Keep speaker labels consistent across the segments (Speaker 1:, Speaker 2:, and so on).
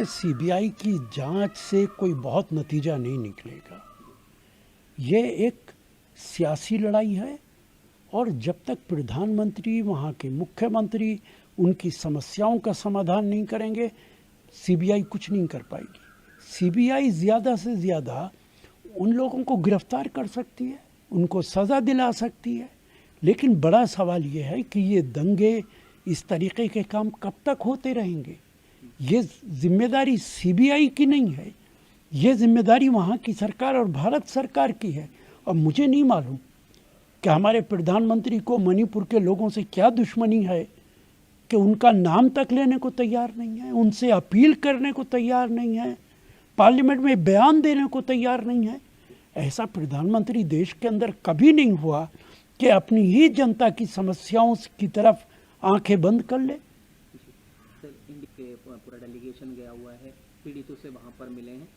Speaker 1: CBI की जांच से कोई बहुत नतीजा नहीं निकलेगा। ये एक सियासी लड़ाई है और जब तक प्रधानमंत्री, वहाँ के मुख्यमंत्री उनकी समस्याओं का समाधान नहीं करेंगे, सीबीआई कुछ नहीं कर पाएगी। सीबीआई ज़्यादा से ज़्यादा उन लोगों को गिरफ्तार कर सकती है, उनको सज़ा दिला सकती है, लेकिन बड़ा सवाल ये है कि ये दंगे, इस तरीके के काम कब तक होते रहेंगे। ये जिम्मेदारी सीबीआई की नहीं है, ये जिम्मेदारी वहाँ की सरकार और भारत सरकार की है। और मुझे नहीं मालूम कि हमारे प्रधानमंत्री को मणिपुर के लोगों से क्या दुश्मनी है कि उनका नाम तक लेने को तैयार नहीं है, उनसे अपील करने को तैयार नहीं है, पार्लियामेंट में बयान देने को तैयार नहीं है। ऐसा प्रधानमंत्री देश के अंदर कभी नहीं हुआ कि अपनी ही जनता की समस्याओं की तरफ आंखें बंद कर ले।
Speaker 2: पूरा डेलीगेशन गया हुआ है, पीड़ितों से वहाँ पर मिले हैं।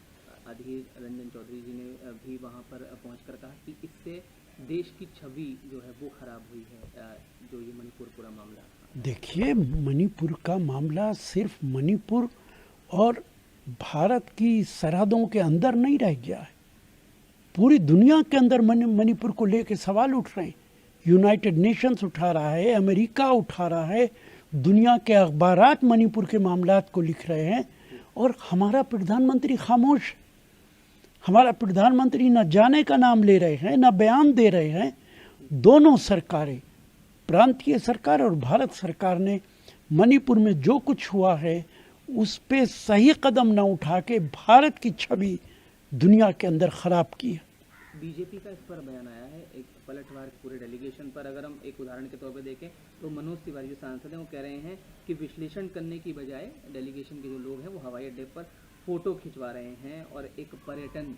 Speaker 2: अधीर रंजन चौधरी जी ने भी वहाँ पर पहुँचकर कहा कि इससे देश की छवि जो है वो खराब हुई है, जो ये मणिपुर पूरा मामला।
Speaker 1: देखिए, मणिपुर का मामला सिर्फ मणिपुर और भारत की सरहदों के अंदर नहीं रह गया है, पूरी दुनिया के अंदर मणिपुर को लेकर सवाल उठ रहे हैं। यूनाइटेड नेशंस उठा रहा है, अमेरिका उठा रहा है, दुनिया के अखबारात मणिपुर के मामलात को लिख रहे हैं और हमारा प्रधानमंत्री खामोश। हमारा प्रधानमंत्री न जाने का नाम ले रहे हैं, न बयान दे रहे हैं। दोनों सरकारें, प्रांतीय सरकार और भारत सरकार ने मणिपुर में जो कुछ हुआ है उस पे सही कदम न उठा के भारत की छवि दुनिया के अंदर खराब की है।
Speaker 2: बीजेपी का इस पर बयान आया है, एक पलटवार पूरे डेलीगेशन पर। अगर हम एक उदाहरण के तौर पर देखें तो मनोज तिवारी जो सांसद हैं वो कह रहे हैं कि विश्लेषण करने की बजाय डेलीगेशन के जो लोग हैं वो हवाई अड्डे पर फोटो खिंचवा रहे हैं और एक पर्यटन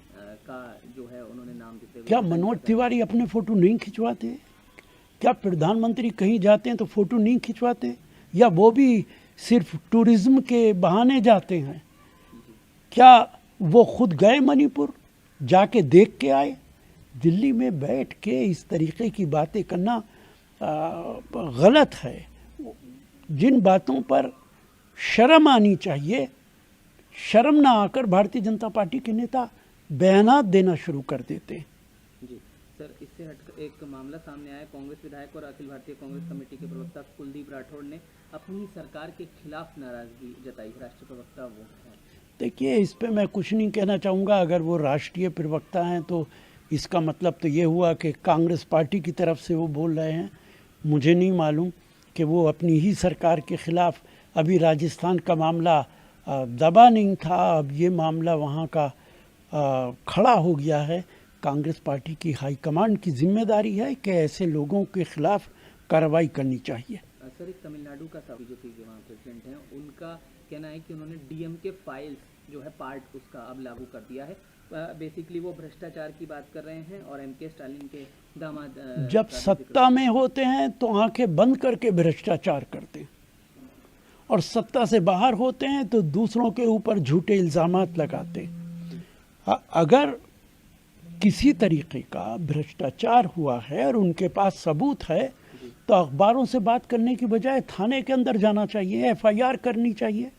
Speaker 2: का जो है उन्होंने नाम देते हुए।
Speaker 1: क्या मनोज तिवारी अपने फोटो नहीं खिंचवाते? क्या प्रधानमंत्री कहीं जाते हैं तो फोटो नहीं खिंचवाते? या वो भी सिर्फ टूरिज्म के बहाने जाते हैं? क्या वो खुद गए मणिपुर, जाके देख के आए? दिल्ली में बैठ के इस तरीके की बातें करना गलत है। जिन बातों पर शर्म आनी चाहिए, शर्म ना आकर भारतीय जनता पार्टी के नेता बयानात देना शुरू कर देते हैं।
Speaker 2: जी सर, इससे हटकर एक मामला सामने आया। कांग्रेस विधायक और अखिल भारतीय कांग्रेस कमेटी के प्रवक्ता कुलदीप राठौड़ ने अपनी सरकार के खिलाफ नाराजगी जताई। राष्ट्रीय प्रवक्ता वो है।
Speaker 1: देखिए, इस पे मैं कुछ नहीं कहना चाहूँगा। अगर वो राष्ट्रीय प्रवक्ता हैं तो इसका मतलब तो ये हुआ कि कांग्रेस पार्टी की तरफ से वो बोल रहे हैं। मुझे नहीं मालूम कि वो अपनी ही सरकार के ख़िलाफ़, अभी राजस्थान का मामला दबा नहीं था, अब ये मामला वहाँ का खड़ा हो गया है। कांग्रेस पार्टी की हाईकमांड की जिम्मेदारी है कि ऐसे लोगों के ख़िलाफ़ कार्रवाई करनी चाहिए।
Speaker 2: सर, एक तमिलनाडु का बीजेपी के वहाँ प्रेसिडेंट हैं, उनका कहना है कि उन्होंने डीएम के फाइल्स जो है पार्ट उसका अब लागू कर दिया है। बेसिकली वो भ्रष्टाचार की बात कर रहे हैं और एमके स्टालिन के दामाद
Speaker 1: जब सत्ता में होते हैं तो आंखें बंद करके भ्रष्टाचार करते हैं और सत्ता से बाहर होते हैं तो दूसरों के ऊपर झूठे इल्ज़ामात लगाते हैं। अगर किसी तरीके का भ्रष्टाचार हुआ है और उनके पास सबूत है तो अखबारों से बात करने की बजाय थाने के अंदर जाना चाहिए, एफआईआर करनी चाहिए।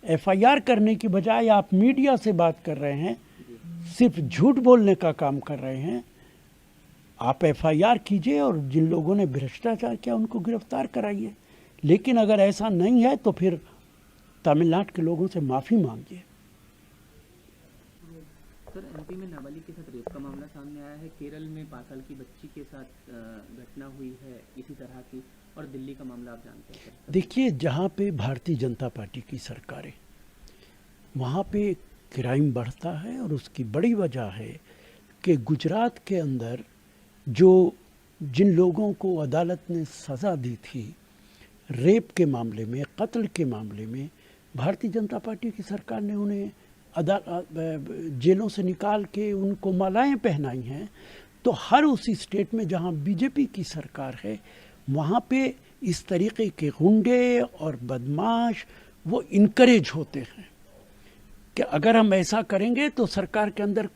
Speaker 1: एफआईआर करने की बजाय आप मीडिया से बात कर रहे हैं, सिर्फ झूठ बोलने का काम कर रहे हैं। आप एफआईआर कीजिए और जिन लोगों ने भ्रष्टाचार किया उनको गिरफ्तार कराइए। लेकिन अगर ऐसा नहीं है तो फिर तमिलनाडु के लोगों से माफ़ी मांगिए।
Speaker 2: सर, एमपी में नाबालिग के साथ रेप का मामला सामने आया है। केरल में 5 साल की बच्ची के साथ घटना हुई है इसी तरह की, और दिल्ली का मामला आप जानते हैं।
Speaker 1: देखिए, जहाँ पे भारतीय जनता पार्टी की सरकार है वहाँ पे क्राइम बढ़ता है और उसकी बड़ी वजह है कि गुजरात के अंदर जिन लोगों को अदालत ने सज़ा दी थी रेप के मामले में, कत्ल के मामले में, भारतीय जनता पार्टी की सरकार ने उन्हें जेलों से निकाल के उनको मालाएं पहनाई हैं। तो हर उसी स्टेट में जहां बीजेपी की सरकार है वहां पे इस तरीके के गुंडे और बदमाश वो इनकरेज होते हैं कि अगर हम ऐसा करेंगे तो सरकार के अंदर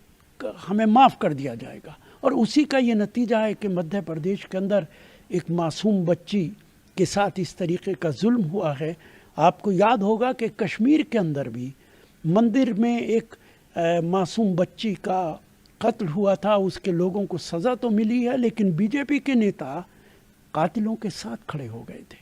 Speaker 1: हमें माफ़ कर दिया जाएगा। और उसी का ये नतीजा है कि मध्य प्रदेश के अंदर एक मासूम बच्ची के साथ इस तरीके का जुल्म हुआ है आपको याद होगा कि कश्मीर के अंदर भी मंदिर में एक मासूम बच्ची का कत्ल हुआ था, उसके लोगों को सज़ा तो मिली है, लेकिन बीजेपी के नेता कातिलों के साथ खड़े हो गए थे।